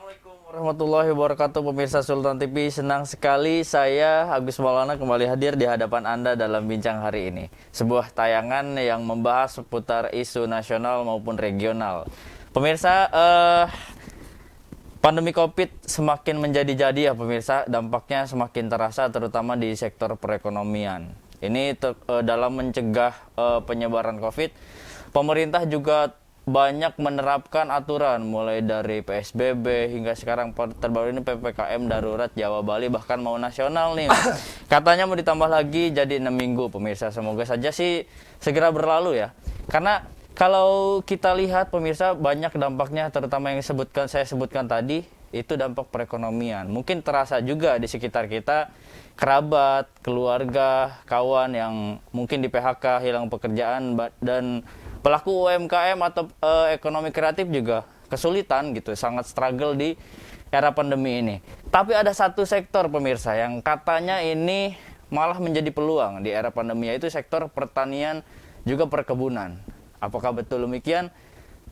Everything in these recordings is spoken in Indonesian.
Assalamualaikum warahmatullahi wabarakatuh, pemirsa Sultan TV. Senang sekali saya Agus Maulana kembali hadir di hadapan Anda dalam Bincang Hari ini. Sebuah tayangan yang membahas seputar isu nasional maupun regional. Pemirsa, pandemi Covid semakin menjadi-jadi ya pemirsa, dampaknya semakin terasa terutama di sektor perekonomian. Ini dalam mencegah penyebaran Covid, pemerintah juga banyak menerapkan aturan mulai dari PSBB hingga sekarang terbaru ini PPKM darurat Jawa Bali, bahkan mau nasional nih. Katanya mau ditambah lagi jadi 6 minggu pemirsa. Semoga saja sih segera berlalu ya. Karena kalau kita lihat pemirsa, banyak dampaknya, terutama yang saya sebutkan tadi itu dampak perekonomian. Mungkin terasa juga di sekitar kita, kerabat, keluarga, kawan yang mungkin di PHK, hilang pekerjaan, dan pelaku UMKM atau ekonomi kreatif juga kesulitan gitu, sangat struggle di era pandemi ini. Tapi ada satu sektor pemirsa yang katanya ini malah menjadi peluang di era pandemi, yaitu sektor pertanian juga perkebunan. Apakah betul demikian?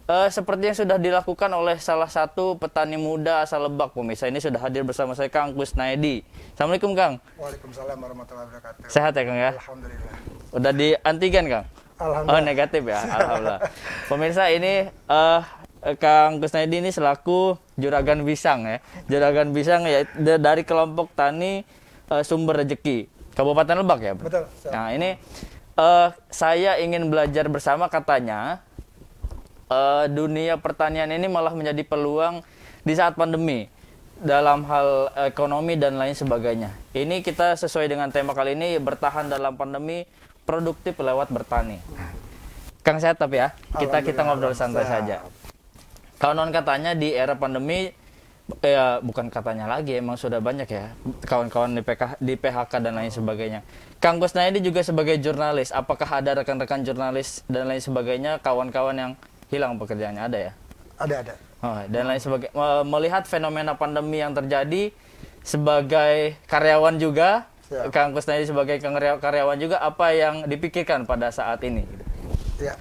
Seperti yang sudah dilakukan oleh salah satu petani muda asal Lebak pemirsa. Ini sudah hadir bersama saya Kang Kusnaedi. Assalamualaikum Kang. Waalaikumsalam warahmatullahi wabarakatuh. Sehat ya Kang ya? Alhamdulillah. Udah di antigen Kang? Alhamdulillah. Oh negatif ya, alhamdulillah. Pemirsa, ini Kang Kusnaedi ini selaku Juragan Pisang ya. Juragan Pisang ya dari kelompok tani Sumber Rezeki Kabupaten Lebak ya. Betul. Nah ini saya ingin belajar bersama, katanya dunia pertanian ini malah menjadi peluang di saat pandemi dalam hal ekonomi dan lain sebagainya. Ini kita sesuai dengan tema kali ini, bertahan dalam pandemi, produktif lewat bertani. Kang sehat tapi ya, kita ngobrol santai saja. Kawan-kawan katanya di era pandemi, ya bukan katanya lagi, emang sudah banyak ya kawan-kawan di PHK dan lain sebagainya. Kang Kusnaedi juga sebagai jurnalis, apakah ada rekan-rekan jurnalis dan lain sebagainya, kawan-kawan yang hilang pekerjaannya, ada ya? Ada. Oh, dan lain sebagainya. Melihat fenomena pandemi yang terjadi, sebagai karyawan juga, Siap. Kang Kusnaedi sebagai karyawan juga, apa yang dipikirkan pada saat ini? Ya,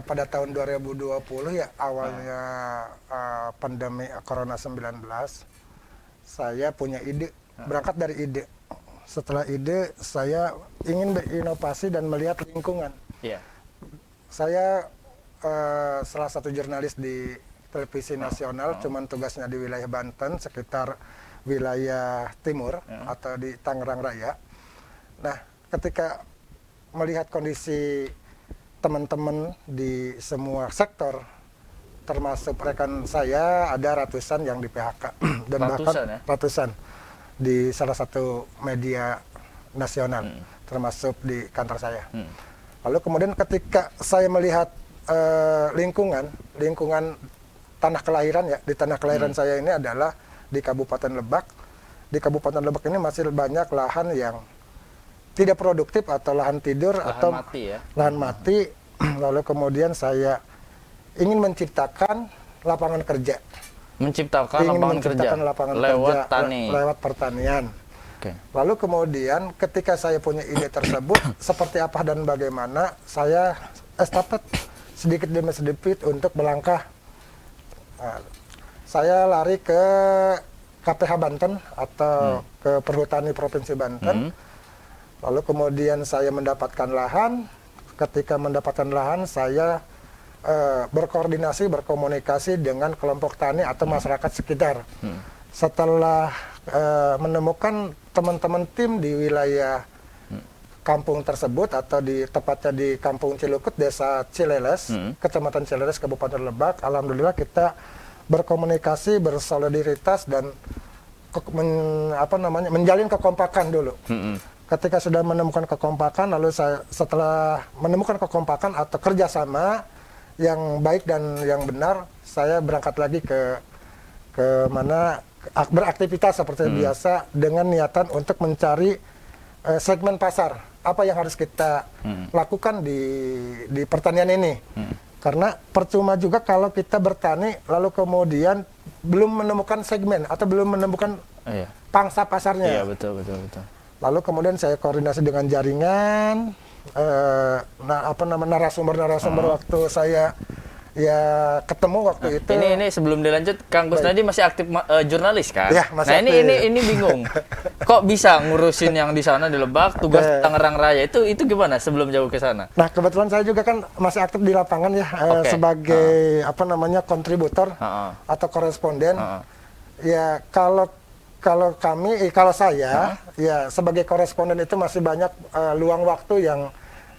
pada tahun 2020 ya, awalnya pandemi Corona 19, saya punya ide, berangkat dari ide. Setelah ide, saya ingin berinovasi dan melihat lingkungan. Iya. Saya salah satu jurnalis di televisi nasional, cuman tugasnya di wilayah Banten, sekitar wilayah timur atau di Tangerang Raya. Nah, ketika melihat kondisi teman-teman di semua sektor, termasuk rekan saya, ada ratusan yang di PHK dan bahkan ratusan di salah satu media nasional, termasuk di kantor saya. Lalu kemudian ketika saya melihat lingkungan tanah kelahiran ya, di tanah kelahiran saya ini adalah di Kabupaten Lebak. Di Kabupaten Lebak ini masih banyak lahan yang tidak produktif atau lahan tidur atau mati ya? Lahan mati. Lalu kemudian saya ingin menciptakan lapangan kerja. Lapangan lewat kerja tani. Lewat pertanian. Okay. Lalu kemudian ketika saya punya ide tersebut, seperti apa dan bagaimana, saya estafet sedikit demi sedikit untuk melangkah. Saya lari ke KPH Banten atau ke Perhutani Provinsi Banten. Lalu kemudian saya mendapatkan lahan. Ketika mendapatkan lahan, saya berkoordinasi, berkomunikasi dengan kelompok tani atau masyarakat sekitar. Setelah menemukan teman-teman tim di wilayah kampung tersebut atau tepatnya di Kampung Cilukut, Desa Cileles, Kecamatan Cileles, Kabupaten Lebak, alhamdulillah kita berkomunikasi, bersolidaritas dan menjalin kekompakan dulu. Ketika sudah menemukan kekompakan, lalu setelah menemukan kekompakan atau kerjasama yang baik dan yang benar, saya berangkat lagi ke mana beraktivitas seperti biasa dengan niatan untuk mencari segmen pasar. Apa yang harus kita lakukan di pertanian ini? Karena percuma juga kalau kita bertani lalu kemudian belum menemukan segmen atau belum menemukan pangsa pasarnya. Iya, betul. Lalu kemudian saya koordinasi dengan jaringan, narasumber waktu saya ya ketemu waktu itu. Ini sebelum dilanjut, Kang Kusnadi masih aktif jurnalis kan? Ya, masih nah aktif. ini bingung. Kok bisa ngurusin yang di sana di Lebak, tugas Tangerang Raya itu gimana sebelum jauh ke sana? Nah, kebetulan saya juga kan masih aktif di lapangan ya, sebagai apa namanya kontributor atau koresponden. Ya kalau saya ya sebagai koresponden itu masih banyak luang waktu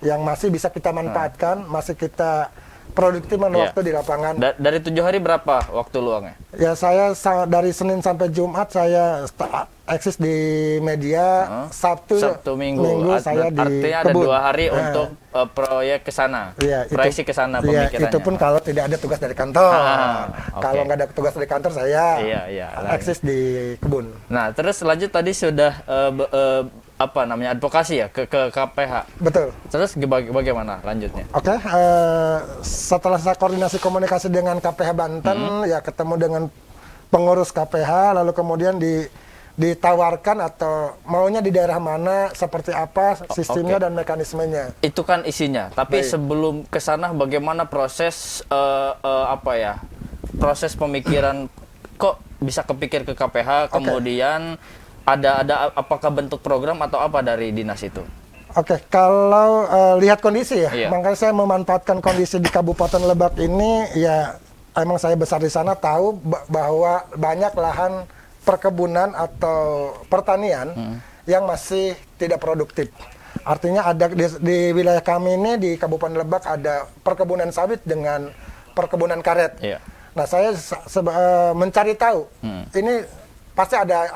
yang masih bisa kita manfaatkan, masih kita produktif waktu di lapangan. Dari 7 hari berapa waktu luangnya? Ya saya dari Senin sampai Jumat saya eksis di media, Sabtu Minggu saya di artinya ada 2 hari untuk proyek ke sana, proyeksi ke sana pemikirannya. Itu pun kalau tidak ada tugas dari kantor. Kalau nggak ada tugas dari kantor saya eksis di kebun. Nah terus lanjut tadi sudah advokasi ya ke KPH. Betul. Terus bagaimana lanjutnya? Oke, setelah saya koordinasi komunikasi dengan KPH Banten, ya ketemu dengan pengurus KPH, lalu kemudian ditawarkan atau maunya di daerah mana, seperti apa sistemnya dan mekanismenya. Itu kan isinya. Tapi sebelum ke sana bagaimana proses proses pemikiran kok bisa kepikir ke KPH, kemudian ada apakah bentuk program atau apa dari dinas itu? Oke, kalau lihat kondisi ya, makanya saya memanfaatkan kondisi di Kabupaten Lebak ini, ya emang saya besar di sana, tahu bahwa banyak lahan perkebunan atau pertanian yang masih tidak produktif. Artinya ada di wilayah kami ini di Kabupaten Lebak ada perkebunan sawit dengan perkebunan karet. Nah, saya mencari tahu ini pasti ada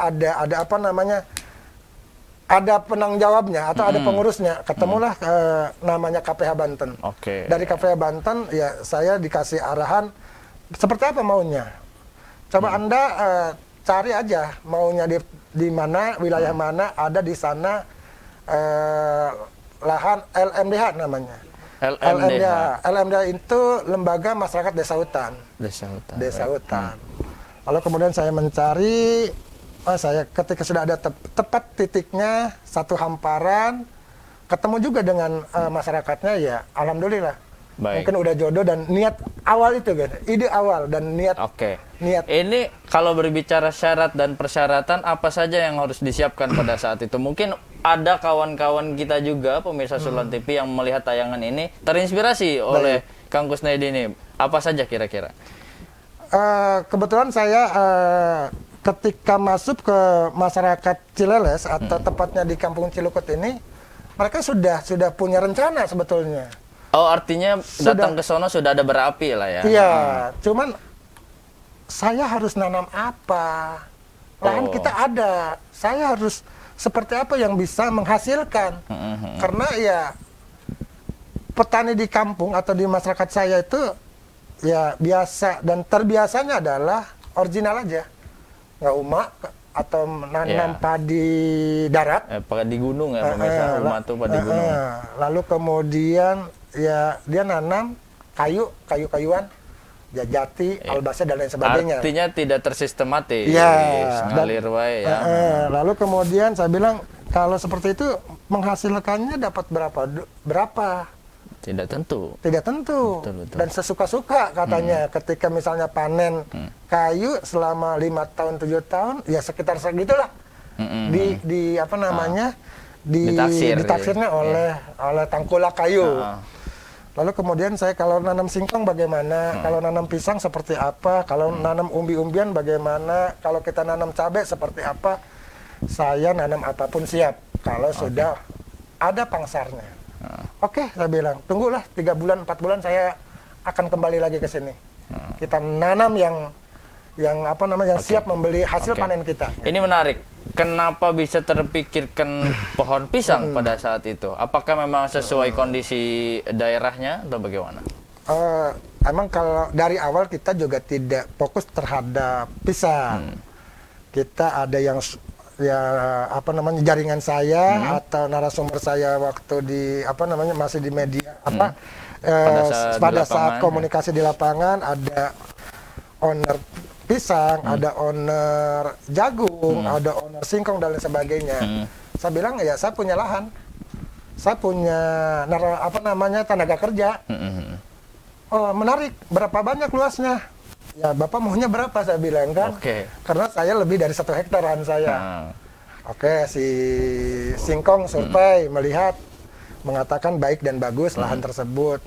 apa namanya, ada penanggung jawabnya atau ada pengurusnya. Ketemulah namanya KPH Banten. Dari KPH Banten ya saya dikasih arahan seperti apa maunya. Coba Anda cari aja maunya di mana, wilayah mana, ada di sana lahan LMDH namanya. LMDH itu Lembaga Masyarakat Desa Hutan. Desa Hutan. Lalu kemudian saya mencari, saya ketika sudah ada tepat titiknya, satu hamparan, ketemu juga dengan masyarakatnya, ya alhamdulillah. Mungkin udah jodoh dan niat awal itu kan, ide awal dan niat. Niat. Ini kalau berbicara syarat dan persyaratan, apa saja yang harus disiapkan pada saat itu? Mungkin ada kawan-kawan kita juga, pemirsa Sulon TV yang melihat tayangan ini, terinspirasi oleh Kang Kusnadi ini. Apa saja kira-kira? Kebetulan saya ketika masuk ke masyarakat Cileles atau tepatnya di Kampung Cilukut ini, mereka sudah punya rencana sebetulnya. Oh, artinya datang ke sono sudah ada berapi lah ya? Iya, cuman saya harus nanam apa? Lahan kita ada, saya harus seperti apa yang bisa menghasilkan? Karena ya petani di kampung atau di masyarakat saya itu ya biasa dan terbiasanya adalah original aja, nggak umak atau nanam padi darat. Padi gunung ya, pemirsa, umak tuh padi gunung. Lalu kemudian ya dia nanam kayu-kayuan, ya jati, albasa dan lain sebagainya. Artinya tidak tersistematis. Ngalir wae ya. Lalu kemudian saya bilang kalau seperti itu menghasilkannya dapat berapa? Tidak tentu. Betul. Dan sesuka-suka katanya. Ketika misalnya panen kayu selama 5 tahun 7 tahun, ya sekitar segitulah. Di apa namanya? Ditaksirnya oleh tangkulak kayu. Lalu kemudian saya kalau nanam singkong bagaimana, kalau nanam pisang seperti apa, kalau nanam umbi-umbian bagaimana, kalau kita nanam cabai seperti apa. Saya nanam apapun siap kalau sudah ada pangsarnya. Oke, saya bilang, tunggulah 3 bulan, 4 bulan saya akan kembali lagi ke sini. Kita nanam yang apa namanya, yang siap membeli hasil panen kita. Ini menarik. Kenapa bisa terpikirkan pohon pisang pada saat itu? Apakah memang sesuai kondisi daerahnya atau bagaimana? Emang kalau dari awal kita juga tidak fokus terhadap pisang. Kita ada yang ya apa namanya jaringan saya atau narasumber saya waktu di apa namanya masih di media pada saat komunikasi di lapangan, ada owner pisang, ada owner jagung, ada owner singkong dan lain sebagainya. Saya bilang ya saya punya lahan, saya punya apa namanya tenaga kerja. oh menarik, berapa banyak luasnya? Ya Bapak maunya berapa, saya bilang kan. Oke. Karena saya lebih dari 1 hektar lahan saya. Nah, Oke, si Singkong survei melihat, mengatakan baik dan bagus lahan tersebut.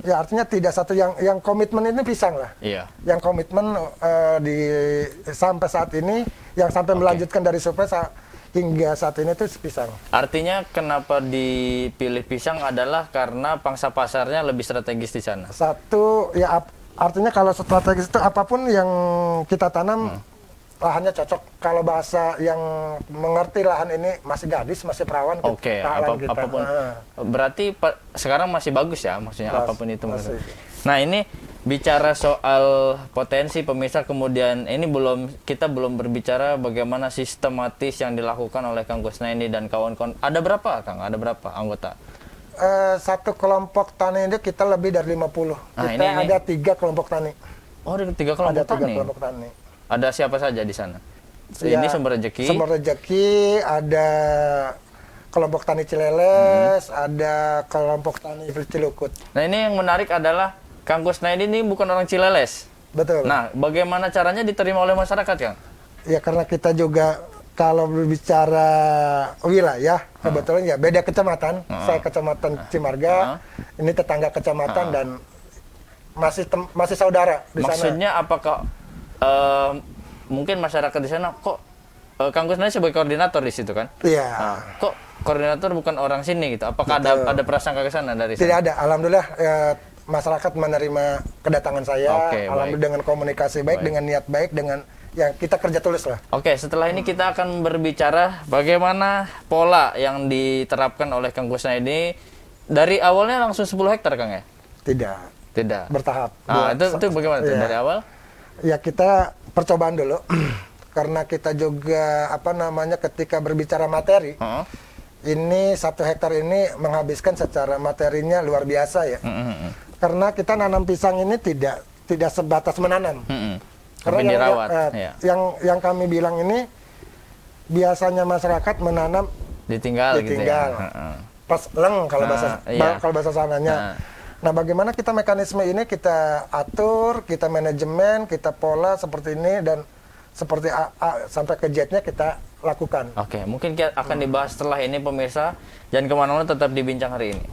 Ya artinya tidak satu yang komitmen ini pisang lah. iya. Yang komitmen sampai saat ini, yang sampai melanjutkan dari survei hingga saat ini itu pisang. Artinya kenapa dipilih pisang adalah karena pangsa pasarnya lebih strategis di sana. Satu, ya artinya kalau strategis itu apapun yang kita tanam, lahannya cocok. Kalau bahasa yang mengerti lahan ini masih gadis, masih perawan. Oke, apapun. Berarti sekarang masih bagus ya, maksudnya apapun itu. Masih. Nah ini bicara soal potensi pemirsa, kemudian ini kita belum berbicara bagaimana sistematis yang dilakukan oleh Kang Kusnaidi dan kawan-kawan. Ada berapa Kang? Ada berapa anggota? Satu kelompok tani itu kita lebih dari 50. Nah, Kita ini. ada 3 kelompok tani. Oh, ada 3 kelompok Ada 3 tani. kelompok tani. Ada siapa saja di sana? Ya, Ini Sumber Rezeki. Sumber Rezeki, ada kelompok tani Cileles, ada kelompok tani Cilukut. Nah ini yang menarik adalah Kang Kusnaidi ini bukan orang Cileles. Betul. Nah bagaimana caranya diterima oleh masyarakat Kang? Ya karena kita juga kalau berbicara wilayah, kebetulan ya beda kecamatan. Saya kecamatan Cimarga, ini tetangga kecamatan dan masih saudara di sana. Maksudnya apakah mungkin masyarakat di sana kok Kang Kusnaidi sebagai koordinator di situ kan? Iya. Nah, kok koordinator bukan orang sini gitu? Apakah ada prasangka ke sana dari sana? Tidak ada. Alhamdulillah masyarakat menerima kedatangan saya. Oke, Alhamdulillah dengan komunikasi baik, dengan niat baik, dengan yang kita kerja tulis lah. Oke, setelah ini kita akan berbicara bagaimana pola yang diterapkan oleh Kang Kusnaidi. Dari awalnya langsung 10 hektar Kang ya? Tidak. Bertahap. Nah, itu bagaimana tuh Iya. dari awal? Ya kita percobaan dulu. Karena kita juga ketika berbicara materi, ini 1 hektar ini menghabiskan secara materinya luar biasa ya. Karena kita nanam pisang ini tidak sebatas menanam. Karena dirawat. yang kami bilang ini biasanya masyarakat menanam Ditinggal. Gitu ya. pas leng kalau iya. bahasa sananya. Nah, bagaimana kita mekanisme ini kita atur, kita manajemen, kita pola seperti ini dan seperti sampai ke jetnya kita lakukan. Oke, mungkin kita akan dibahas setelah ini pemirsa. Jangan kemana-mana, tetap di Bincang Hari Ini.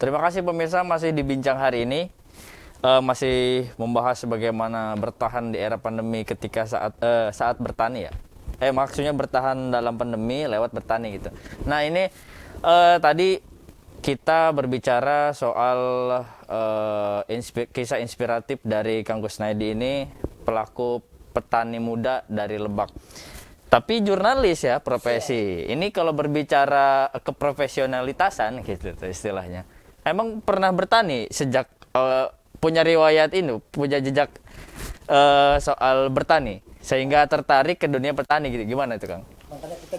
Terima kasih pemirsa, masih di Bincang hari ini. Masih membahas bagaimana bertahan di era pandemi ketika saat bertani ya. Maksudnya bertahan dalam pandemi lewat bertani gitu. Nah ini tadi kita berbicara soal kisah inspiratif dari Kang Kusnaidi ini, pelaku petani muda dari Lebak. Tapi jurnalis ya profesi. Ini kalau berbicara keprofesionalitasan gitu tuh istilahnya. Emang pernah bertani sejak punya riwayat ini, punya jejak soal bertani sehingga tertarik ke dunia petani gitu. Gimana itu, Kang? Makanya kita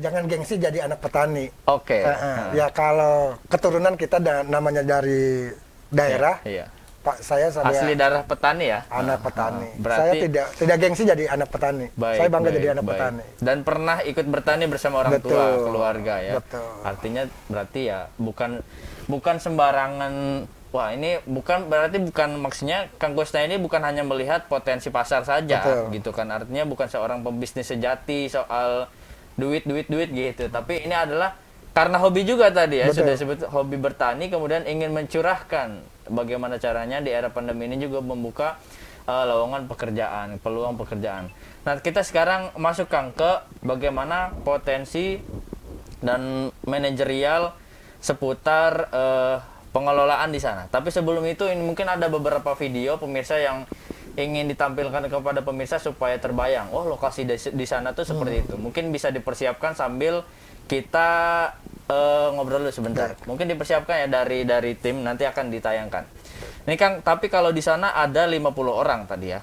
jangan gengsi jadi anak petani. Oke. Ya kalau keturunan kita namanya dari daerah. Iya. Pak, saya asli darah petani ya. Anak petani. Berarti saya tidak gengsi jadi anak petani. Saya bangga jadi anak petani. Dan pernah ikut bertani bersama orang tua, keluarga ya. Betul. Artinya berarti ya bukan sembarangan. Wah, ini bukan maksudnya Kang Kusnaidi ini bukan hanya melihat potensi pasar saja. Betul. Gitu kan. Artinya bukan seorang pembisnis sejati soal duit gitu. Tapi ini adalah karena hobi juga tadi ya. Betul. Sudah disebut hobi bertani, kemudian ingin mencurahkan bagaimana caranya di era pandemi ini juga membuka lowongan pekerjaan, peluang pekerjaan. Nah, kita sekarang masuk, Kang, ke bagaimana potensi dan manajerial seputar pengelolaan di sana. Tapi sebelum itu ini mungkin ada beberapa video pemirsa yang ingin ditampilkan kepada pemirsa supaya terbayang, oh lokasi di sana tuh seperti itu. Mungkin bisa dipersiapkan sambil kita ngobrol dulu sebentar. Mungkin dipersiapkan ya dari tim, nanti akan ditayangkan. Ini Kang, tapi kalau di sana ada 50 orang tadi ya.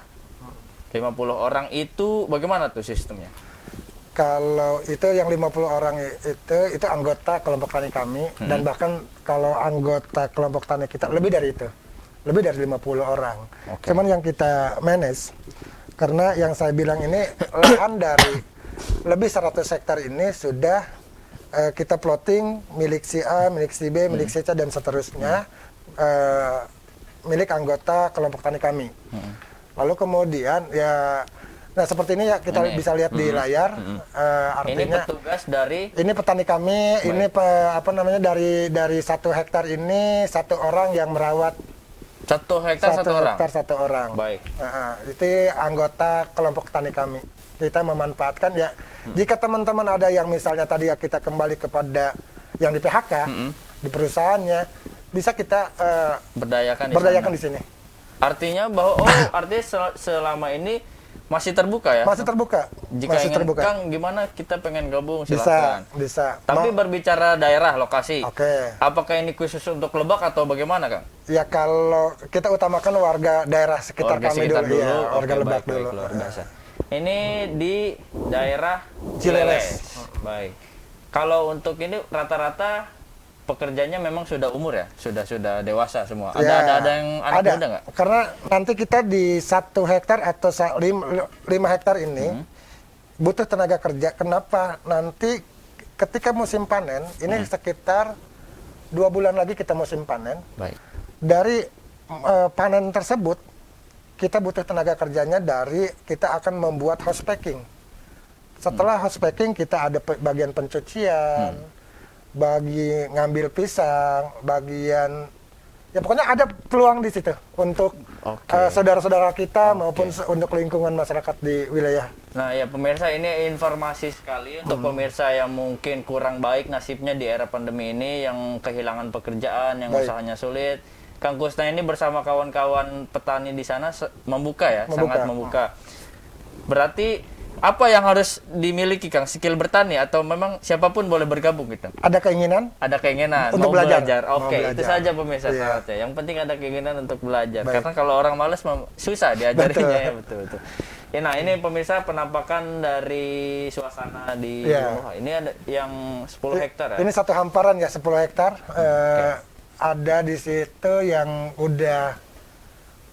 50 orang itu bagaimana tuh sistemnya? Kalau itu yang 50 orang itu anggota kelompok tani kami, dan bahkan kalau anggota kelompok tani kita lebih dari itu. Lebih dari 50 orang. Okay. Cuman yang kita manage, karena yang saya bilang ini lahan dari lebih 100 hektar ini sudah kita plotting milik si A, milik si B, milik si C, dan seterusnya milik anggota kelompok tani kami. Lalu kemudian ya, nah seperti ini ya kita bisa lihat di layar. Artinya ini petugas dari ini petani kami. Baik. Ini dari 1 hektar ini 1 orang yang merawat 1 hektar 1 orang. Baik. Itu anggota kelompok tani kami. Kita memanfaatkan ya. Jika teman-teman ada yang misalnya tadi ya kita kembali kepada yang di PHK di perusahaannya, bisa kita berdayakan di sini. Artinya bahwa artinya selama ini masih terbuka ya? Masih terbuka. Jika masih ingin terbuka. Kang, gimana kita pengen gabung silakan. Bisa. Tapi berbicara daerah, lokasi. Oke. Apakah ini khusus untuk Lebak atau bagaimana, Kang? Ya kalau kita utamakan warga daerah sekitar kami dulu. Ya, warga Lebak dulu. Luar biasa. Ini di daerah Cileles. Baik. Kalau untuk ini rata-rata pekerjanya memang sudah umur ya, sudah dewasa semua. Ada yang anak muda nggak? Karena nanti kita di 1 hektar atau 5 hektar ini butuh tenaga kerja. Kenapa? Nanti ketika musim panen, ini sekitar 2 bulan lagi kita musim panen. Baik. Dari panen tersebut, kita butuh tenaga kerjanya dari kita akan membuat house packing. Setelah house packing, kita ada bagian pencucian, bagi ngambil pisang, bagian ya pokoknya ada peluang di situ untuk saudara-saudara kita maupun untuk lingkungan masyarakat di wilayah. Nah ya pemirsa, ini informasi sekali untuk pemirsa yang mungkin kurang baik nasibnya di era pandemi ini, yang kehilangan pekerjaan, yang usahanya sulit. Kang Kusnaidi ini bersama kawan-kawan petani di sana sangat membuka. Berarti apa yang harus dimiliki, Kang? Skill bertani atau memang siapapun boleh bergabung gitu? Ada keinginan? Ada keinginan untuk belajar. Oke, itu saja pemirsa syaratnya. Yang penting ada keinginan untuk belajar. Baik. Karena kalau orang malas susah diajarinya ya, betul. Ya, nah, ini pemirsa penampakan dari suasana di rumah. Ini ada yang 10 hektar ya? Ini 1 hamparan ya, 10 hektar. Ada di situ yang udah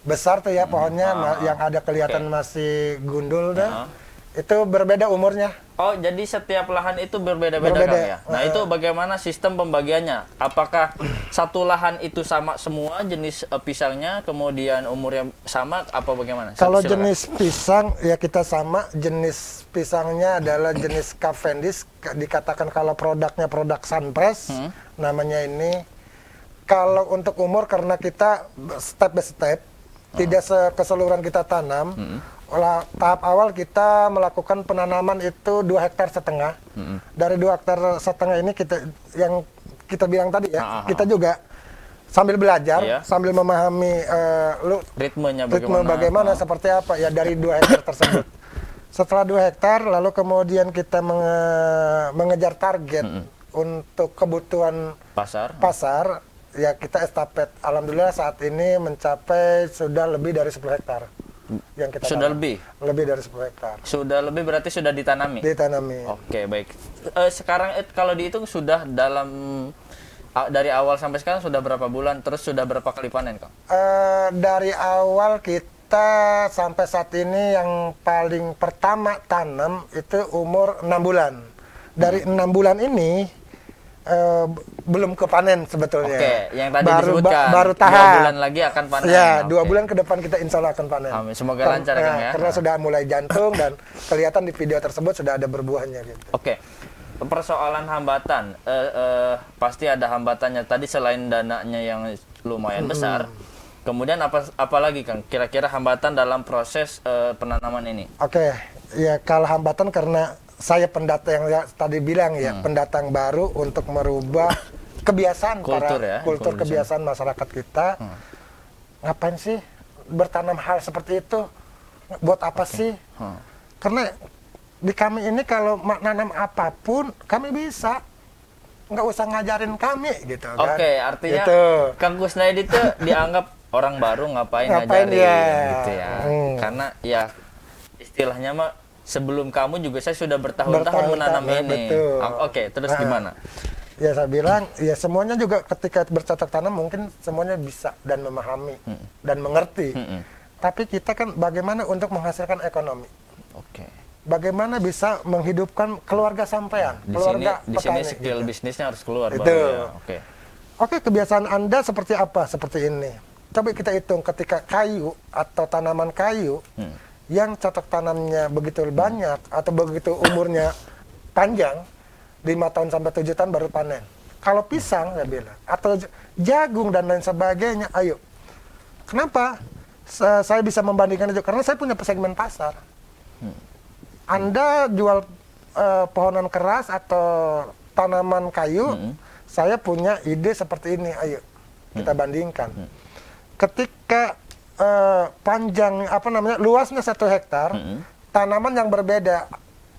besar tuh ya pohonnya, yang ada kelihatan masih gundul dah. Itu berbeda umurnya. Oh, jadi setiap lahan itu berbeda-beda, Kang ya? Nah, itu bagaimana sistem pembagiannya? Apakah satu lahan itu sama semua jenis pisangnya, kemudian umurnya sama apa bagaimana? Kalau Silakan. jenis pisang ya kita sama, jenis pisangnya adalah jenis Cavendish, dikatakan kalau produknya produk Sunpress, namanya ini. Kalau untuk umur karena kita step by step, tidak keseluruhan kita tanam. Tahap awal kita melakukan penanaman itu 2,5 hektar. Dari 2,5 hektar ini yang kita bilang tadi ya, kita juga sambil belajar, sambil memahami ritmenya ritme bagaimana seperti apa ya dari 2 hektar tersebut. Setelah 2 hektar, lalu kemudian kita mengejar target untuk kebutuhan pasar. Ya kita estafet. Alhamdulillah saat ini mencapai sudah lebih dari 10 hektar. Yang kita sudah tanam. Lebih dari 10 hektar. Sudah lebih berarti sudah ditanami? Ditanami. Oke, baik. Sekarang kalau dihitung sudah dari awal sampai sekarang sudah berapa bulan, terus sudah berapa kali panen, Kang? Dari awal kita sampai saat ini yang paling pertama tanam itu umur 6 bulan. Dari 6 bulan ini belum kepanen sebetulnya. Oke, yang tadi disebutkan baru tahap. 2 bulan lagi akan panen. Ya, 2 bulan ke depan kita insya Allah akan panen. Amin. Semoga lancar Kang ya. Karena sudah mulai jantung dan kelihatan di video tersebut sudah ada berbuahnya gitu. Oke. Persoalan hambatan, pasti ada hambatannya. Tadi selain dananya yang lumayan besar, kemudian apa lagi Kang? Kira-kira hambatan dalam proses penanaman ini? Oke, ya kalau hambatan karena saya pendatang yang tadi bilang ya, pendatang baru untuk merubah kebiasaan kultur kebiasaan masyarakat kita. Ngapain sih bertanam hal seperti itu? Buat apa sih? Karena di kami ini kalau nanam apapun kami bisa, nggak usah ngajarin kami gitu kan. Oke, artinya gitu. Kang Kusnaidi itu dianggap orang baru ngapain ngajarin gitu ya. Karena ya istilahnya mah sebelum kamu juga saya sudah bertahun-tahun menanam ini. Oke, terus gimana? Ya saya bilang, ya semuanya juga ketika bercocok tanam mungkin semuanya bisa dan memahami dan mengerti. Tapi kita kan bagaimana untuk menghasilkan ekonomi. Oke. Bagaimana bisa menghidupkan keluarga sampean, keluarga petani. Di sini skill bisnisnya harus keluar itu. baru ya. Oke, kebiasaan Anda seperti apa? Seperti ini. Coba kita hitung ketika kayu atau tanaman kayu yang cocok tanamnya begitu banyak atau begitu umurnya panjang, 5 tahun sampai 7 tahun baru panen. Kalau pisang ya bilang atau jagung dan lain sebagainya, ayo. Kenapa saya bisa membandingkan itu? Karena saya punya segmen pasar. Anda jual pohonan keras atau tanaman kayu, saya punya ide seperti ini, ayo kita bandingkan. Ketika panjang luasnya 1 hektar, tanaman yang berbeda,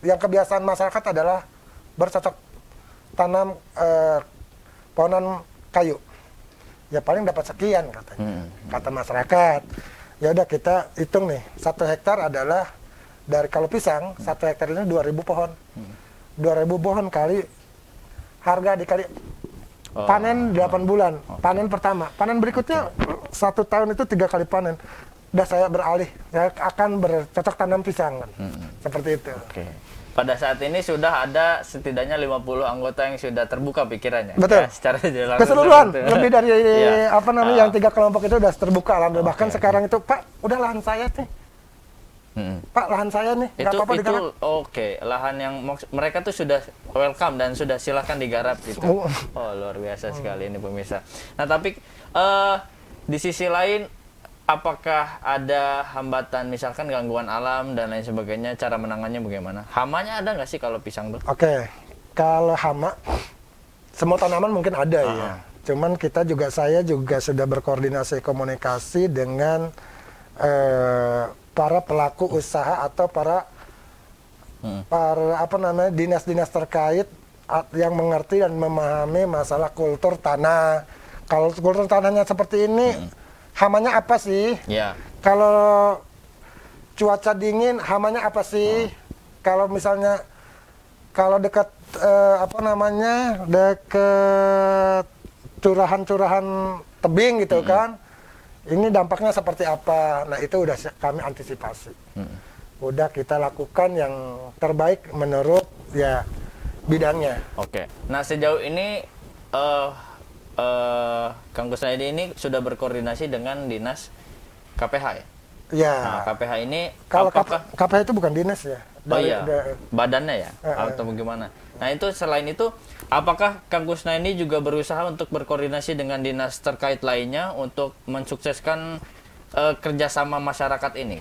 yang kebiasaan masyarakat adalah bercocok tanam pohonan kayu. Ya paling dapat sekian katanya, kata masyarakat. Ya udah kita hitung nih, 1 hektar adalah dari kalau pisang 1 hektar ini 2.000 pohon. 2.000 pohon kali harga dikali panen 8 bulan. Panen pertama, panen berikutnya 1 tahun itu 3 kali panen. Udah saya beralih, saya akan bercocok tanam pisang kan. Seperti itu. Oke. Pada saat ini sudah ada setidaknya 50 anggota yang sudah terbuka pikirannya. Betul. Ya, secara jelas. Keseluruhan lebih dari yang 3 kelompok itu sudah terbuka alhamdulillah. Bahkan sekarang itu, Pak, udah lahan saya nih. Pak, lahan saya nih, nggak apa-apa digarap. Oke, lahan yang mereka tuh sudah welcome dan sudah silakan digarap gitu. Oh, luar biasa sekali ini pemirsa. Nah, tapi di sisi lain, apakah ada hambatan, misalkan gangguan alam dan lain sebagainya, cara menangannya bagaimana? Hamanya ada nggak sih kalau pisang tuh? Oke, kalau hama, semua tanaman mungkin ada ya. Cuman saya juga sudah berkoordinasi komunikasi dengan para pelaku usaha atau para dinas-dinas terkait yang mengerti dan memahami masalah kultur tanah. Kalau kultur tanahnya seperti ini, hamanya apa sih? Ya. Kalau cuaca dingin, hamanya apa sih? Kalau misalnya dekat dekat curahan-curahan tebing gitu kan, ini dampaknya seperti apa? Nah itu udah kami antisipasi. Udah kita lakukan yang terbaik menurut ya bidangnya. Oke. Nah sejauh ini Kang Kusnaidi ini sudah berkoordinasi dengan dinas KPH ya. Ya, Nah, KPH ini kalau apakah KPH itu bukan dinas ya. Oh iya, badannya ya, atau bagaimana? Nah itu selain itu, apakah Kang Kusnaidi juga berusaha untuk berkoordinasi dengan dinas terkait lainnya untuk mensukseskan kerjasama masyarakat ini?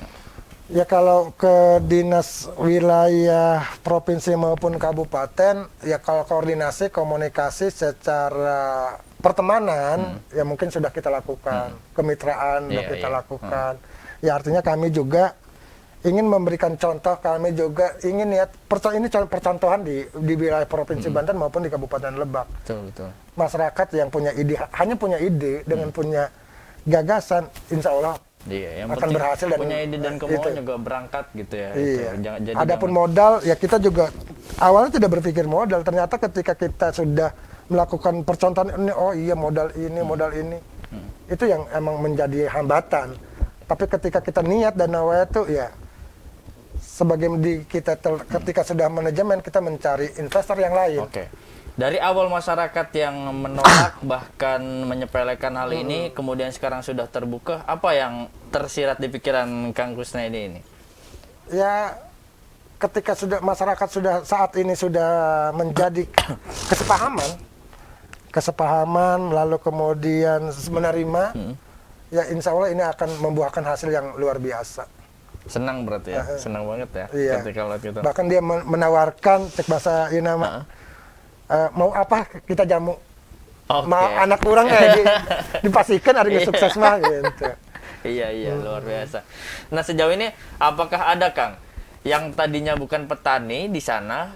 Ya kalau ke dinas wilayah provinsi maupun kabupaten, ya kalau koordinasi komunikasi secara pertemanan, ya mungkin sudah kita lakukan, kemitraan sudah kita lakukan. Ya artinya kami juga ingin memberikan contoh, kami juga ingin lihat ini percontohan di wilayah provinsi Banten maupun di Kabupaten Lebak. Betul. Masyarakat yang punya ide, hanya punya ide dengan punya gagasan, insya Allah Iya, yang akan penting berhasil dan punya ide dan kemauan juga berangkat gitu ya. Iya. Jadi Adapun modal, ya kita juga awalnya tidak berpikir modal. Ternyata ketika kita sudah melakukan percontohan ini, oh iya modal ini, itu yang emang menjadi hambatan. Tapi ketika kita niat dan nawaya itu ya sebagai ketika sudah manajemen kita mencari investor yang lain. Oke. Dari awal masyarakat yang menolak bahkan menyepelekan hal ini, kemudian sekarang sudah terbuka, apa yang tersirat Kang Kusnaidi ini? Ya, ketika masyarakat saat ini sudah menjadi kesepahaman, lalu kemudian menerima, ya insya Allah ini akan membuahkan hasil yang luar biasa. Senang berarti ya, senang banget ya. Iya. Ketika lihat gitu. Bahkan dia menawarkan cek bahasa nama. Mau apa kita jamu, mau anak orang dipastikan ada yang sukses mah gitu. Iya luar biasa. Nah sejauh ini apakah ada Kang yang tadinya bukan petani di sana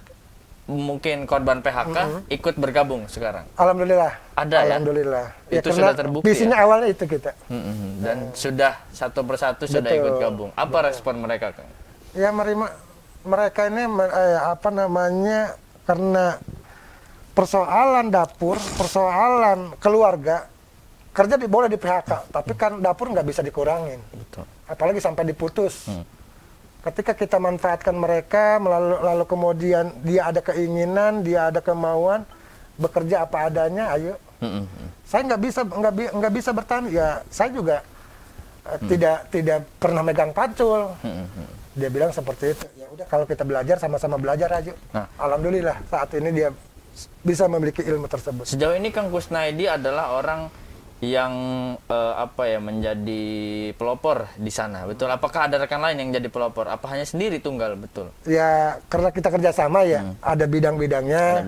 mungkin korban PHK ikut bergabung sekarang? Alhamdulillah. Ada Alhamdulillah. Ya? Itu sudah terbukti. Visinya awalnya itu kita. Dan sudah satu persatu sudah ikut gabung. Apa respon mereka Kang? Ya mereka ini karena persoalan dapur, persoalan keluarga, kerja boleh di PHK, tapi kan dapur nggak bisa dikurangin. Betul. Apalagi sampai diputus. Ketika kita manfaatkan mereka, lalu kemudian dia ada keinginan, dia ada kemauan, bekerja apa adanya, ayo. Saya nggak bisa bertahan, ya saya juga tidak pernah megang pacul. Dia bilang seperti itu. Ya udah kalau kita belajar sama-sama belajar aja. Nah. Alhamdulillah saat ini dia bisa memiliki ilmu tersebut. Sejauh ini Kang Kusnaidi adalah orang yang menjadi pelopor di sana, betul? Apakah ada rekan lain yang jadi pelopor? Apa hanya sendiri tunggal, betul? Ya karena kita kerjasama ya, ada bidang-bidangnya,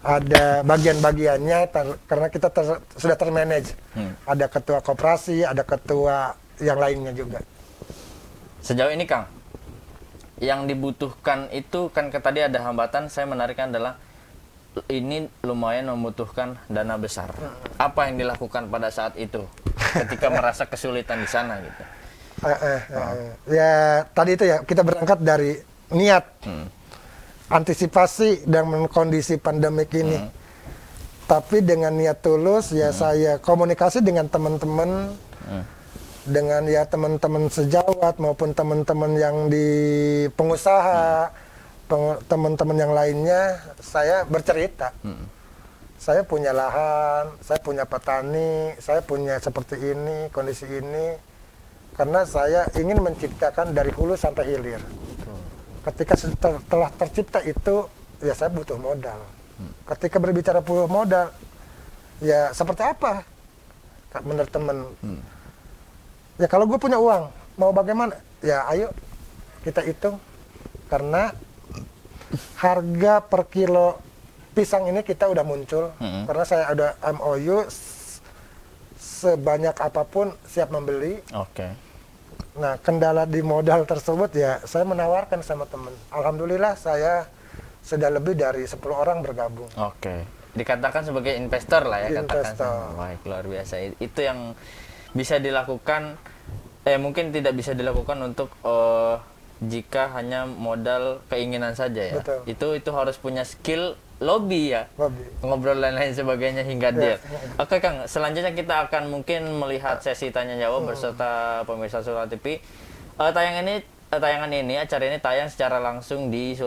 ada bagian-bagiannya, karena kita sudah termanage. Ada ketua koperasi, ada ketua yang lainnya juga. Sejauh ini Kang, yang dibutuhkan itu kan tadi ada hambatan, saya menarikkan adalah ini lumayan membutuhkan dana besar. Apa yang dilakukan pada saat itu ketika merasa kesulitan di sana gitu? Ya tadi itu ya kita berangkat dari niat, antisipasi dan kondisi pandemik ini. Tapi dengan niat tulus ya saya komunikasi dengan teman-teman, dengan ya teman-teman sejawat maupun teman-teman yang di pengusaha. Teman-teman yang lainnya, saya bercerita. Saya punya lahan, saya punya petani, saya punya seperti ini, kondisi ini. Karena saya ingin menciptakan dari hulu sampai hilir. Ketika setelah tercipta itu, ya saya butuh modal. Ketika berbicara butuh modal, ya seperti apa? Menurut teman. Ya kalau gue punya uang, mau bagaimana? Ya ayo kita hitung. Karena harga per kilo pisang ini kita udah muncul karena saya ada MOU sebanyak apapun siap membeli. Oke. Nah kendala di modal tersebut ya saya menawarkan sama teman. Alhamdulillah saya sudah lebih dari 10 orang bergabung. Oke. Dikatakan sebagai investor lah ya, investor. Katakan. Baik, luar biasa. Itu yang bisa dilakukan, mungkin tidak bisa dilakukan untuk jika hanya modal keinginan saja ya. Betul. Itu harus punya skill lobby ya. Ngobrol dan lain sebagainya hingga deal. Oke Kang, selanjutnya kita akan mungkin melihat sesi tanya jawab beserta pemirsa Sulawesi TV. Tayangan ini acara ini tayang secara langsung di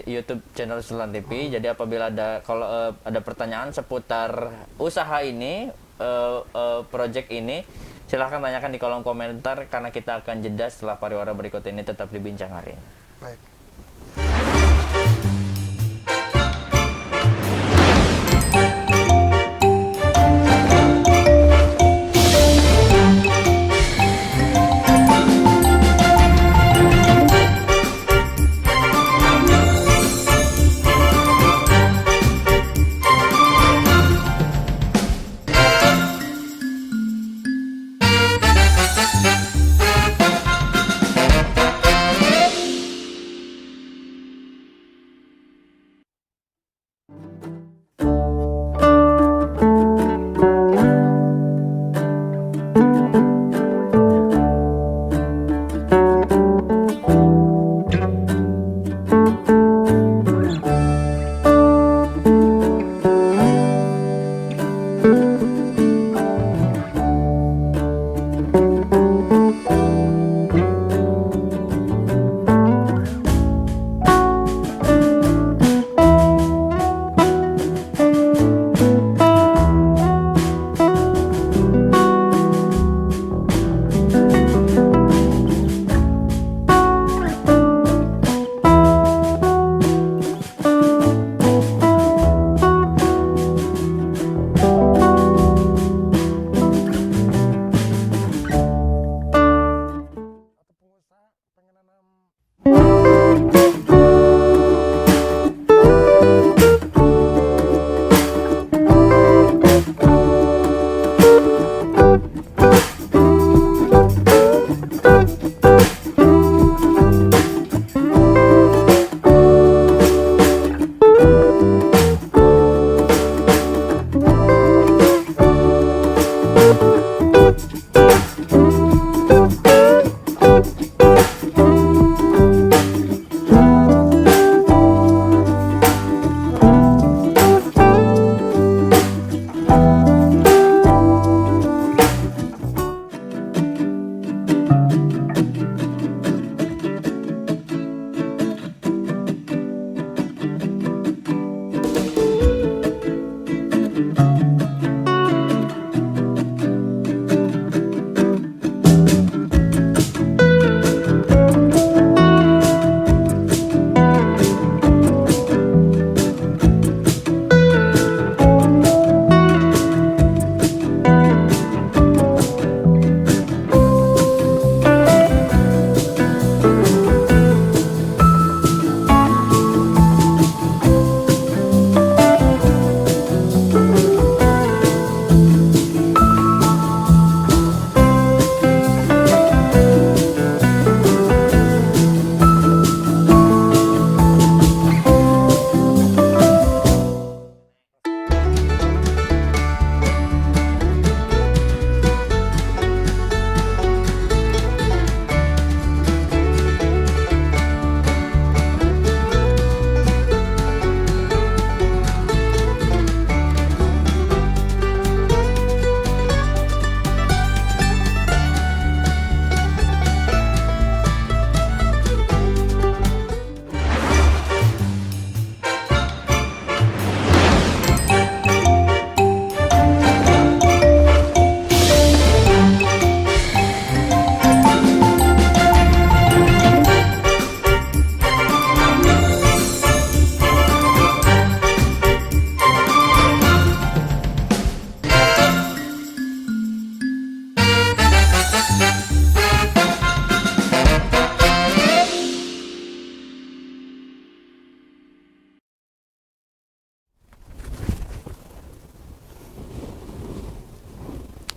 YouTube channel Sultan TV. Jadi apabila ada pertanyaan seputar usaha ini, project ini, silahkan tanyakan di kolom komentar karena kita akan jeda setelah pariwara berikut ini. Tetap di Bincang Hari ini. Baik.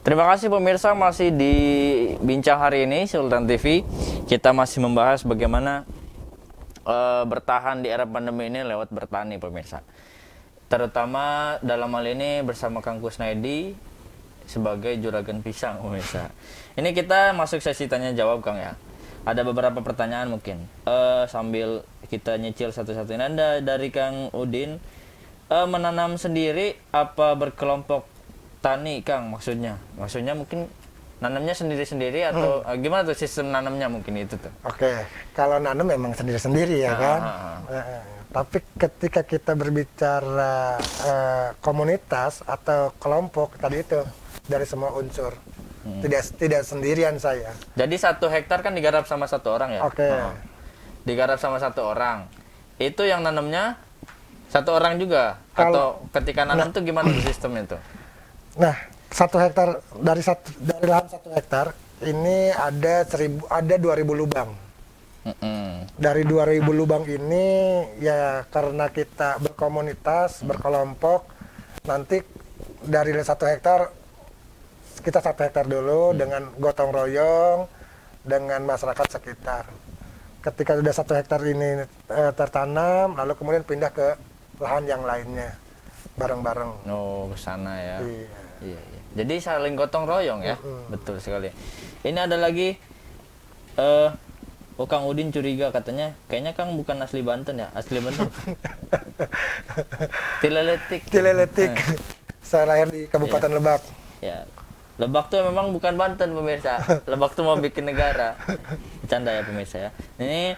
Terima kasih pemirsa, masih di Bincang Hari ini Sultan TV. Kita masih membahas bagaimana bertahan di era pandemi ini lewat bertani pemirsa. Terutama dalam hal ini bersama Kang Kusnaidi sebagai juragan pisang pemirsa. Ini kita masuk sesi tanya jawab Kang ya. Ada beberapa pertanyaan mungkin sambil kita nyicil satu-satu. Anda dari Kang Udin, menanam sendiri apa berkelompok tani Kang maksudnya? Maksudnya mungkin nanamnya sendiri-sendiri atau gimana tuh sistem nanamnya mungkin itu tuh? Oke, kalau nanam memang sendiri-sendiri ya kan. Tapi ketika kita berbicara komunitas atau kelompok tadi itu dari semua unsur, tidak sendirian saya. Jadi 1 hektar kan digarap sama 1 orang ya? Oke. Digarap sama 1 orang. Itu yang nanamnya 1 orang juga? Kalau- Atau ketika nanam tuh gimana tuh sistemnya tuh? Nah, 1 hektar dari lahan 1 hektar ini ada 2.000 lubang. Dari 2.000 lubang ini ya karena kita berkomunitas, berkelompok, nanti dari 1 hektar kita 1 hektar dulu dengan gotong royong dengan masyarakat sekitar. Ketika sudah 1 hektar ini tertanam, lalu kemudian pindah ke lahan yang lainnya bareng-bareng. Oh, ke sana ya. Iya. Iya. Jadi saling gotong royong ya. Betul sekali. Ini ada lagi Kang Udin curiga katanya, kayaknya Kang bukan asli Banten ya? Asli Banten. Tileletik. Saya lahir di Kabupaten Lebak. Ya. Lebak tuh memang bukan Banten pemirsa. Lebak tuh mau bikin negara. Bercanda ya pemirsa ya. Ini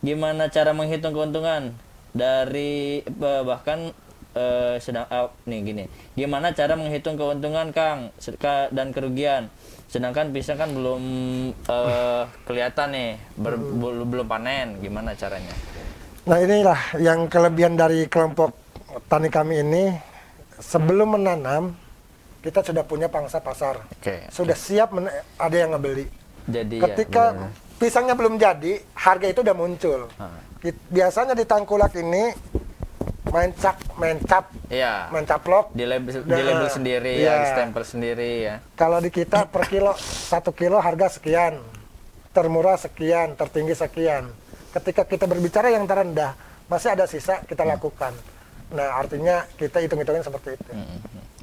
gimana cara menghitung keuntungan dari bahkan nih gini. Gimana cara menghitung keuntungan Kang dan kerugian? Sedangkan pisang kan belum kelihatan nih, belum panen. Gimana caranya? Nah, inilah yang kelebihan dari kelompok tani kami ini. Sebelum menanam, kita sudah punya pangsa pasar. Sudah siap ada yang ngebeli. Jadi ketika ya, pisangnya belum jadi, harga itu udah muncul. Biasanya di Tangkulak ini main cap, iya. mencaplok, Di label sendiri iya. ya, di stempel sendiri ya. Kalau di kita per kilo 1 kilo harga sekian, termurah sekian, tertinggi sekian. Ketika kita berbicara yang terendah, masih ada sisa kita lakukan. Nah, artinya kita hitung-hitungin seperti itu.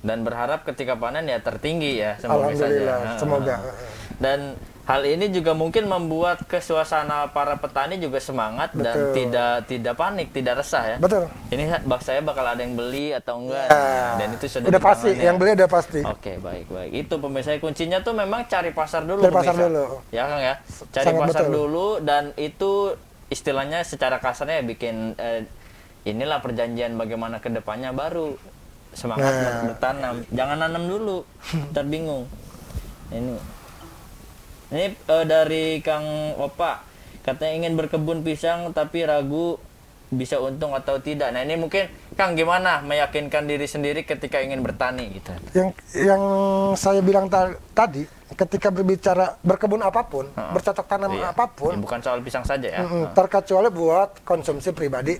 Dan berharap ketika panen ya tertinggi ya, Alhamdulillah, saja. semoga. Dan hal ini juga mungkin membuat suasana para petani juga semangat. Betul. Dan tidak panik, tidak resah ya. Betul. Ini saya bakal ada yang beli atau enggak. Ya, Dan itu sudah udah pasti, ditangani ya. yang beli udah pasti. Oke, baik. Itu pemirsa, kuncinya tuh memang cari pasar dulu. Cari pasar pemirsa. dulu. Ya Kang ya. Cari Sangat pasar betul. dulu, dan itu istilahnya secara kasarnya ya bikin inilah perjanjian bagaimana ke depannya, baru semangat bertanam. Jangan nanam dulu, ntar bingung. Ini dari Kang Opa, katanya ingin berkebun pisang tapi ragu bisa untung atau tidak. Nah, ini mungkin Kang gimana meyakinkan diri sendiri ketika ingin bertani gitu. Yang saya bilang tadi, ketika berbicara berkebun apapun, bercocok tanam apapun, Ya, bukan soal pisang saja ya. terkecuali buat konsumsi pribadi,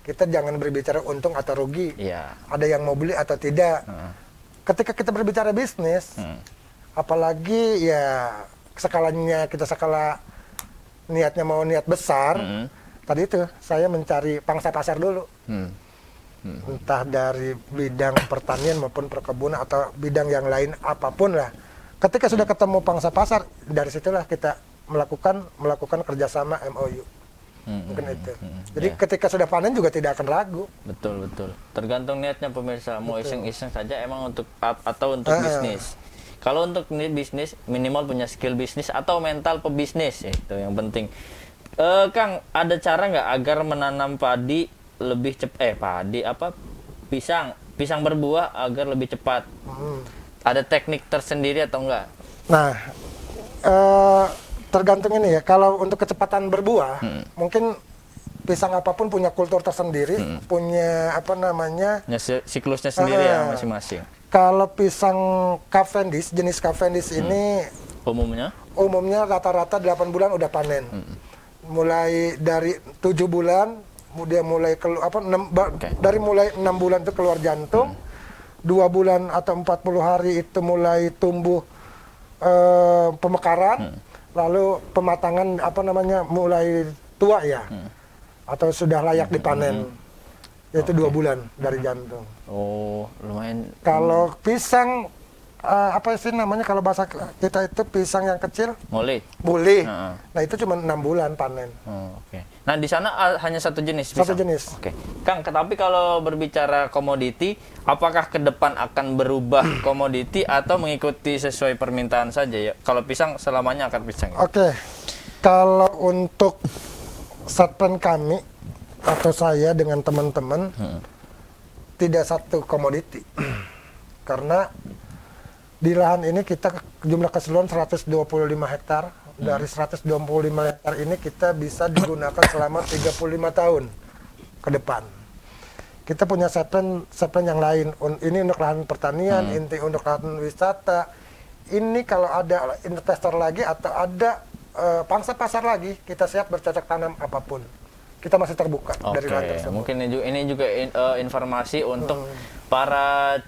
kita jangan berbicara untung atau rugi. Iya. Ada yang mau beli atau tidak. Ketika kita berbicara bisnis, apalagi ya skalanya kita skala niatnya mau niat besar, tadi itu saya mencari pangsa pasar dulu. Entah dari bidang pertanian maupun perkebunan atau bidang yang lain apapun lah. Ketika sudah ketemu pangsa pasar, dari situlah kita melakukan kerjasama MOU. Mungkin itu. Jadi ketika sudah panen juga tidak akan ragu. Betul. Tergantung niatnya pemirsa, mau iseng-iseng saja emang untuk atau untuk bisnis. Kalau untuk bisnis minimal punya skill bisnis atau mental pebisnis, itu yang penting. Kang, ada cara nggak agar menanam padi lebih cepat? Pisang berbuah agar lebih cepat. Ada teknik tersendiri atau enggak? Nah, tergantung ini ya. Kalau untuk kecepatan berbuah, mungkin pisang apapun punya kultur tersendiri, punya Siklusnya sendiri ya masing-masing. Kalau pisang Cavendish, jenis Cavendish ini umumnya rata-rata 8 bulan udah panen. Mulai dari 7 bulan dia mulai dari mulai 6 bulan itu keluar jantung. 2 bulan atau 40 hari itu mulai tumbuh pemekaran. Lalu pematangan mulai tua ya. Atau sudah layak dipanen. Yaitu 2 bulan dari jantung. Oh, lumayan. Kalau pisang apa sih namanya kalau bahasa kita itu pisang yang kecil? Mulai. Buli. Heeh. Nah itu cuma 6 bulan panen. Oke. Nah di sana hanya satu jenis Satu pisang? jenis. Oke. Kang, tapi kalau berbicara komoditi, apakah ke depan akan berubah komoditi atau mengikuti sesuai permintaan saja ya? Kalau pisang selamanya akan pisang. Ya? Oke. Kalau untuk satpam kami atau saya dengan teman-teman tidak satu komoditi. Karena di lahan ini kita jumlah keseluruhan 125 hektar. Dari 125 hektar ini kita bisa digunakan selama 35 tahun ke depan. Kita punya satpam yang lain. Ini untuk lahan pertanian, ini untuk lahan wisata. Ini kalau ada investor lagi atau ada pangsa pasar lagi, kita siap bercocok tanam apapun. Kita masih terbuka dari lahan tersebut. Mungkin ini juga informasi untuk para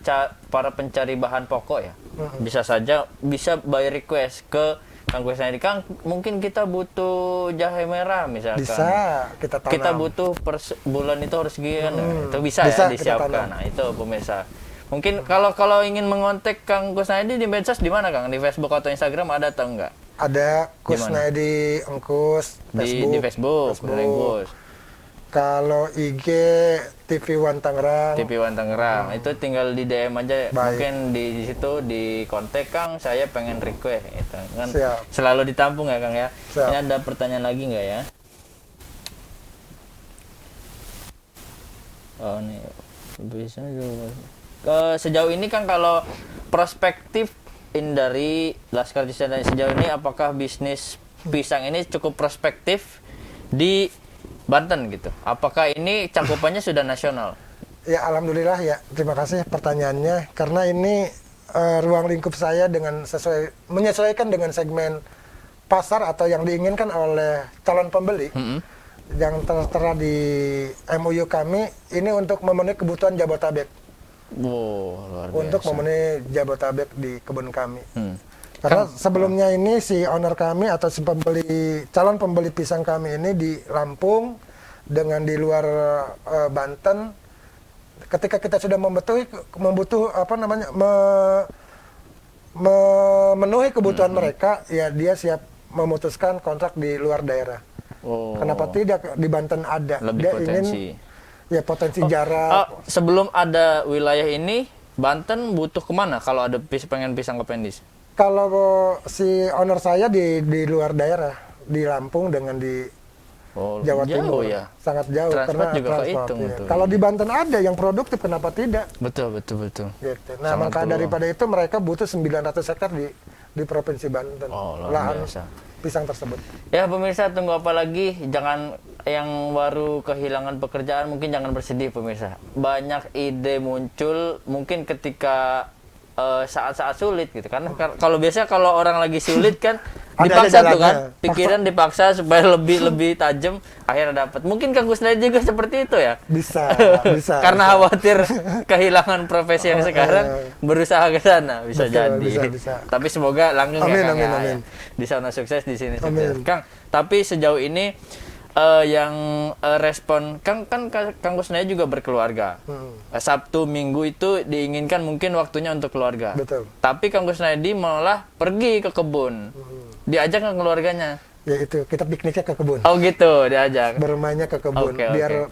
pencari bahan pokok ya. Bisa saja bisa by request ke Kang Kusnaedi. Kang, mungkin kita butuh jahe merah misalkan. Bisa kita tanam. Kita butuh per bulan itu harus sekian. Itu bisa ya disiapkan. Nah, itu pemirsa. Mungkin kalau ingin mengontak Kang Kusnaedi di medsos di mana Kang? Di Facebook atau Instagram ada atau enggak? Ada Kusnaedi Engkus Di Facebook. Kalau IG TV One Tangerang. TV One Tangerang. Itu tinggal di DM aja. Baik. Mungkin di situ di kontak Kang, saya pengen request gitu. Kan Siap. selalu ditampung ya Kang ya. Siap. Ini ada pertanyaan lagi nggak ya? Oh nih bisa juga. Sejauh ini Kang kalau perspektif dari Laskar Cisada sejauh ini apakah bisnis pisang ini cukup prospektif di Banten gitu? Apakah ini cakupannya sudah nasional? Ya alhamdulillah ya. Terima kasih pertanyaannya. Karena ini ruang lingkup saya dengan menyesuaikan dengan segmen pasar atau yang diinginkan oleh calon pembeli. Yang tertera di MOU kami ini untuk memenuhi kebutuhan Jabotabek. Wow, luar biasa. Untuk memenuhi Jabotabek di kebun kami. Karena sebelumnya ini si owner kami atau si calon pembeli pisang kami ini di Lampung dengan di luar Banten. Ketika kita sudah memenuhi kebutuhan mereka, ya dia siap memutuskan kontrak di luar daerah. Kenapa tidak di Banten ada? Lebih Dia potensi. ingin potensi jarak. Sebelum ada wilayah ini, Banten butuh kemana kalau ada pengen pisang kependis? Kalau si owner saya di luar daerah, di Lampung dengan di Jawa Timur, ya? Sangat jauh. Transport karena juga transport, kehitung ya. itu. Kalau di Banten ada yang produktif, kenapa tidak? Betul. Gitu. Nah, Sangat maka peluang. daripada itu mereka butuh 900 hektar di Provinsi Banten. Luar lahan biasa. pisang tersebut. Ya pemirsa, tunggu apa lagi? Jangan yang baru kehilangan pekerjaan, mungkin jangan bersedih pemirsa. Banyak ide muncul mungkin ketika saat-saat sulit gitu. Karena kalau biasa kalau orang lagi sulit kan dipaksa tuh kan, pikiran dipaksa supaya lebih tajam, akhirnya dapat. Mungkin Kang Kusnaedi juga seperti itu ya. Bisa. Karena khawatir kehilangan profesi yang sekarang, berusaha ke sana bisa jadi. Bisa. Tapi semoga langgeng Amin, ya Kang. amin. Di sana sukses, di sini Amin. sukses. Kang, tapi sejauh ini yang respon Kang Kusnaedi juga berkeluarga. Sabtu Minggu itu diinginkan mungkin waktunya untuk keluarga. Betul. Tapi Kang Kusnaedi malah pergi ke kebun. Diajak ke keluarganya. Ya itu, kita pikniknya ke kebun. Oh gitu, diajak. Bermainnya ke kebun biar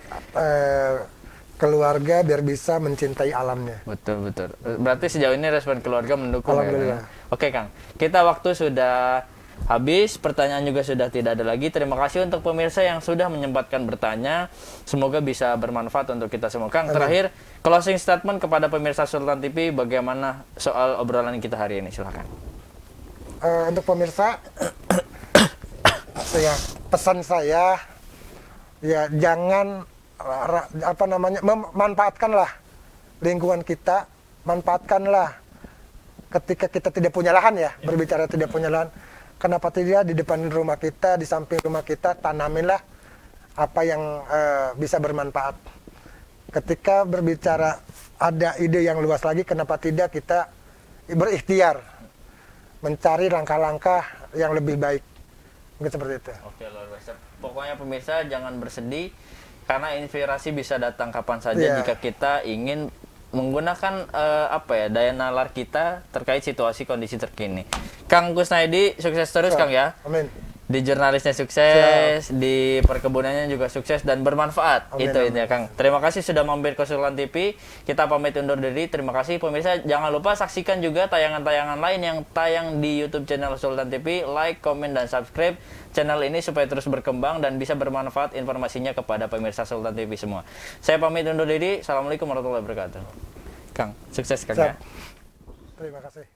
keluarga biar bisa mencintai alamnya. Betul. Berarti sejauh ini respon keluarga mendukung. Alhamdulillah. Ya? Oke Kang, kita waktu sudah habis, pertanyaan juga sudah tidak ada lagi. Terima kasih untuk pemirsa yang sudah menyempatkan bertanya. Semoga bisa bermanfaat untuk kita semua. Kang, terakhir closing statement kepada pemirsa Sultan TV bagaimana soal obrolan kita hari ini, silakan. Untuk pemirsa, pesan saya ya jangan manfaatkanlah lingkungan kita, manfaatkanlah ketika kita tidak punya lahan ya, berbicara tidak punya lahan. Kenapa tidak di depan rumah kita, di samping rumah kita, tanaminlah apa yang bisa bermanfaat. Ketika berbicara ada ide yang luas lagi, kenapa tidak kita berikhtiar mencari langkah-langkah yang lebih baik. Mungkin seperti itu. Oke, luar biasa. Pokoknya pemirsa jangan bersedih karena inspirasi bisa datang kapan saja jika kita ingin menggunakan daya nalar kita terkait situasi kondisi terkini. Kang Kusnaidi sukses terus Kang ya. Amin. Di jurnalisnya sukses, di perkebunannya juga sukses dan bermanfaat. Amin, Itu intinya Kang. Terima kasih sudah mampir ke Sultan TV. Kita pamit undur diri. Terima kasih pemirsa. Jangan lupa saksikan juga tayangan-tayangan lain yang tayang di YouTube channel Sultan TV. Like, komen, dan subscribe channel ini supaya terus berkembang dan bisa bermanfaat informasinya kepada pemirsa Sultan TV semua. Saya pamit undur diri. Assalamualaikum warahmatullahi wabarakatuh. Kang, sukses Kang ya. Terima kasih.